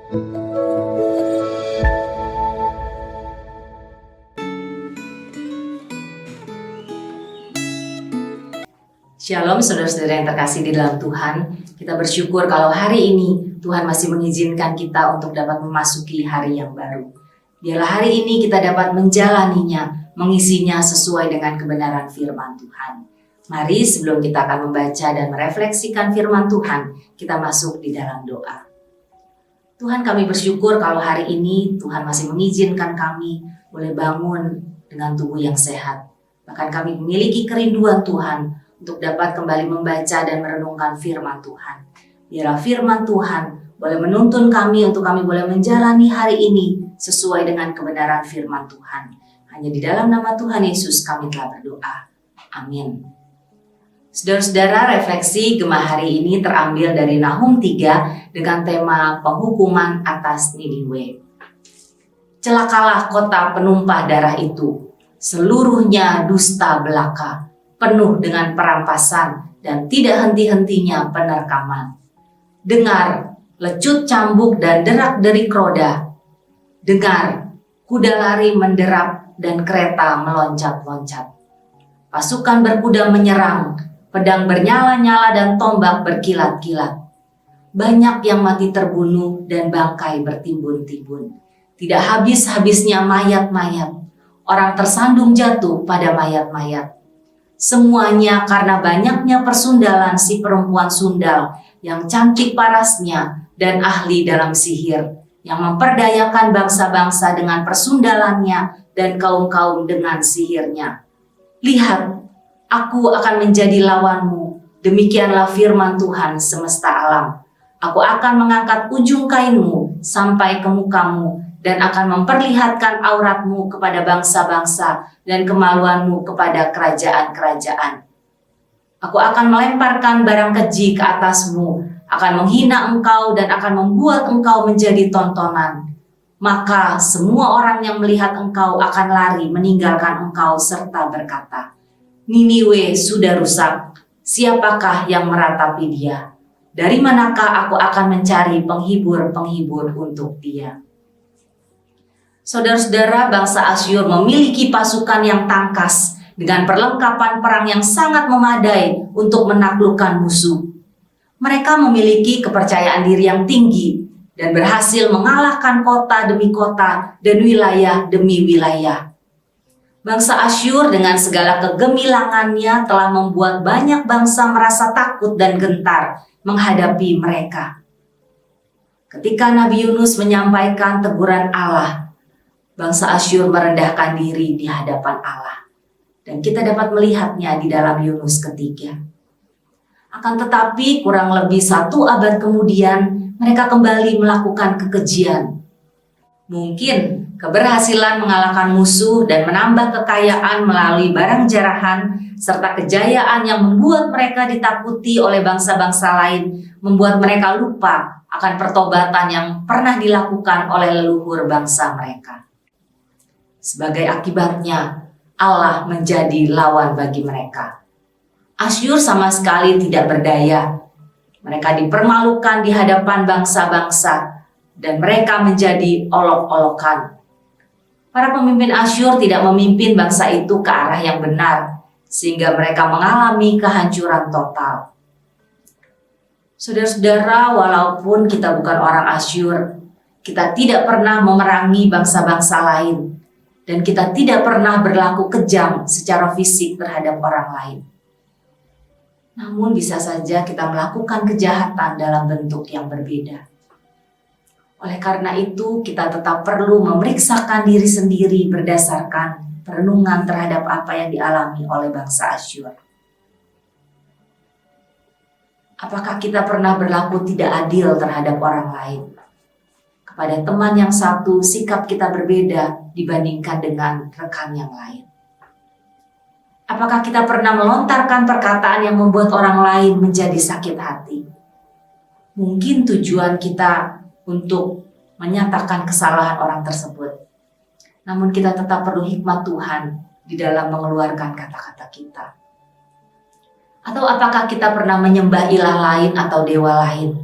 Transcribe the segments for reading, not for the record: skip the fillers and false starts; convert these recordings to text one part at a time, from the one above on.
Shalom saudara-saudara yang terkasih di dalam Tuhan. Kita bersyukur kalau hari ini Tuhan masih mengizinkan kita untuk dapat memasuki hari yang baru. Biarlah hari ini kita dapat menjalaninya, mengisinya sesuai dengan kebenaran firman Tuhan. Mari sebelum kita akan membaca dan merefleksikan firman Tuhan, kita masuk di dalam doa. Tuhan, kami bersyukur kalau hari ini Tuhan masih mengizinkan kami boleh bangun dengan tubuh yang sehat. Bahkan kami memiliki kerinduan Tuhan untuk dapat kembali membaca dan merenungkan firman Tuhan. Biarlah firman Tuhan boleh menuntun kami untuk kami boleh menjalani hari ini sesuai dengan kebenaran firman Tuhan. Hanya di dalam nama Tuhan Yesus kami telah berdoa. Amin. Saudara-saudara, refleksi Gema hari ini terambil dari Nahum 3 dengan tema penghukuman atas Niniwe. Celakalah kota penumpah darah itu, seluruhnya dusta belaka, penuh dengan perampasan dan tidak henti-hentinya penerkaman. Dengar lecut cambuk dan derak-derik roda. Dengar kuda lari menderap dan kereta meloncat-loncat. Pasukan berkuda menyerang, pedang bernyala-nyala dan tombak berkilat-kilat. Banyak yang mati terbunuh dan bangkai bertimbun-timbun. Tidak habis-habisnya mayat-mayat. Orang tersandung jatuh pada mayat-mayat. Semuanya karena banyaknya persundalan si perempuan sundal yang cantik parasnya dan ahli dalam sihir, yang memperdayakan bangsa-bangsa dengan persundalannya dan kaum-kaum dengan sihirnya. Lihat, aku akan menjadi lawanmu, demikianlah firman Tuhan semesta alam. Aku akan mengangkat ujung kainmu sampai ke mukamu dan akan memperlihatkan auratmu kepada bangsa-bangsa dan kemaluanmu kepada kerajaan-kerajaan. Aku akan melemparkan barang keji ke atasmu, akan menghina engkau dan akan membuat engkau menjadi tontonan. Maka semua orang yang melihat engkau akan lari meninggalkan engkau serta berkata, Niniwe sudah rusak, siapakah yang meratapi dia? Dari manakah aku akan mencari penghibur-penghibur untuk dia? Saudara-saudara, bangsa Asyur memiliki pasukan yang tangkas dengan perlengkapan perang yang sangat memadai untuk menaklukkan musuh. Mereka memiliki kepercayaan diri yang tinggi dan berhasil mengalahkan kota demi kota dan wilayah demi wilayah. Bangsa Asyur dengan segala kegemilangannya telah membuat banyak bangsa merasa takut dan gentar menghadapi mereka. Ketika Nabi Yunus menyampaikan teguran Allah, bangsa Asyur merendahkan diri di hadapan Allah. Dan kita dapat melihatnya di dalam Yunus ketiga. Akan tetapi kurang lebih 1 abad kemudian mereka kembali melakukan kekejian. Mungkin keberhasilan mengalahkan musuh dan menambah kekayaan melalui barang jarahan serta kejayaan yang membuat mereka ditakuti oleh bangsa-bangsa lain membuat mereka lupa akan pertobatan yang pernah dilakukan oleh leluhur bangsa mereka. Sebagai akibatnya, Allah menjadi lawan bagi mereka. Asyur sama sekali tidak berdaya. Mereka dipermalukan di hadapan bangsa-bangsa dan mereka menjadi olok-olokan. Para pemimpin Asyur tidak memimpin bangsa itu ke arah yang benar, sehingga mereka mengalami kehancuran total. Saudara-saudara, walaupun kita bukan orang Asyur, kita tidak pernah memerangi bangsa-bangsa lain. Dan kita tidak pernah berlaku kejam secara fisik terhadap orang lain. Namun bisa saja kita melakukan kejahatan dalam bentuk yang berbeda. Oleh karena itu, kita tetap perlu memeriksakan diri sendiri berdasarkan perenungan terhadap apa yang dialami oleh bangsa Asyur. Apakah kita pernah berlaku tidak adil terhadap orang lain? Pada teman yang satu, sikap kita berbeda dibandingkan dengan rekan yang lain. Apakah kita pernah melontarkan perkataan yang membuat orang lain menjadi sakit hati? Mungkin tujuan kita untuk menyatakan kesalahan orang tersebut. Namun kita tetap perlu hikmat Tuhan di dalam mengeluarkan kata-kata kita. Atau apakah kita pernah menyembah ilah lain atau dewa lain?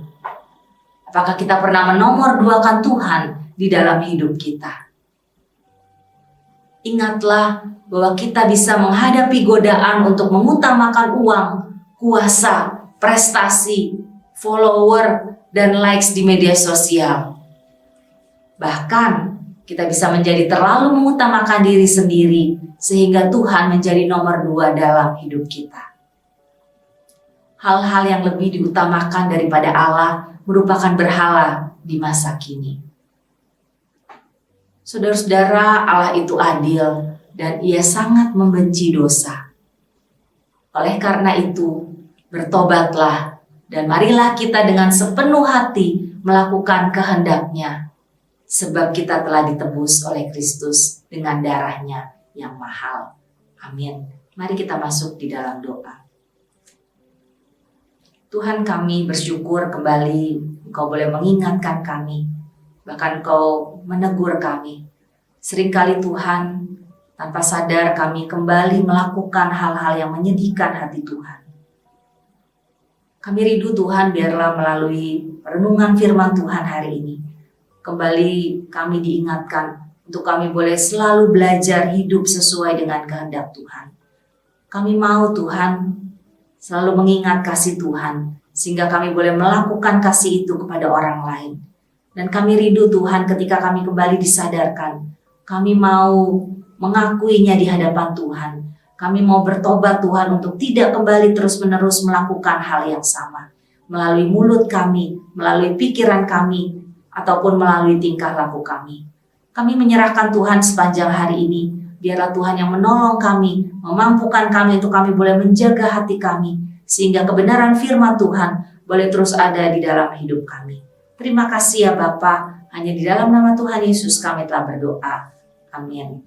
Apakah kita pernah menomorduakan Tuhan di dalam hidup kita? Ingatlah bahwa kita bisa menghadapi godaan untuk mengutamakan uang, kuasa, prestasi, follower, dan likes di media sosial. Bahkan, kita bisa menjadi terlalu mengutamakan diri sendiri sehingga Tuhan menjadi nomor 2 dalam hidup kita. Hal-hal yang lebih diutamakan daripada Allah merupakan berhala di masa kini. Saudara-saudara, Allah itu adil dan Ia sangat membenci dosa. Oleh karena itu, bertobatlah dan marilah kita dengan sepenuh hati melakukan kehendak-Nya, sebab kita telah ditebus oleh Kristus dengan darah-Nya yang mahal. Amin. Mari kita masuk di dalam doa. Tuhan, kami bersyukur kembali Engkau boleh mengingatkan kami, bahkan Engkau menegur kami. Seringkali Tuhan, tanpa sadar kami kembali melakukan hal-hal yang menyedihkan hati Tuhan. Kami rindu Tuhan, biarlah melalui renungan firman Tuhan hari ini, kembali kami diingatkan untuk kami boleh selalu belajar hidup sesuai dengan kehendak Tuhan. Kami mau Tuhan selalu mengingat kasih Tuhan, sehingga kami boleh melakukan kasih itu kepada orang lain. Dan kami rindu Tuhan ketika kami kembali disadarkan, kami mau mengakuinya di hadapan Tuhan. Kami mau bertobat Tuhan untuk tidak kembali terus-menerus melakukan hal yang sama. Melalui mulut kami, melalui pikiran kami, ataupun melalui tingkah laku kami. Kami menyerahkan Tuhan sepanjang hari ini. Biarlah Tuhan yang menolong kami, memampukan kami untuk kami boleh menjaga hati kami, sehingga kebenaran firman Tuhan boleh terus ada di dalam hidup kami. Terima kasih ya Bapa, hanya di dalam nama Tuhan Yesus kami telah berdoa. Amin.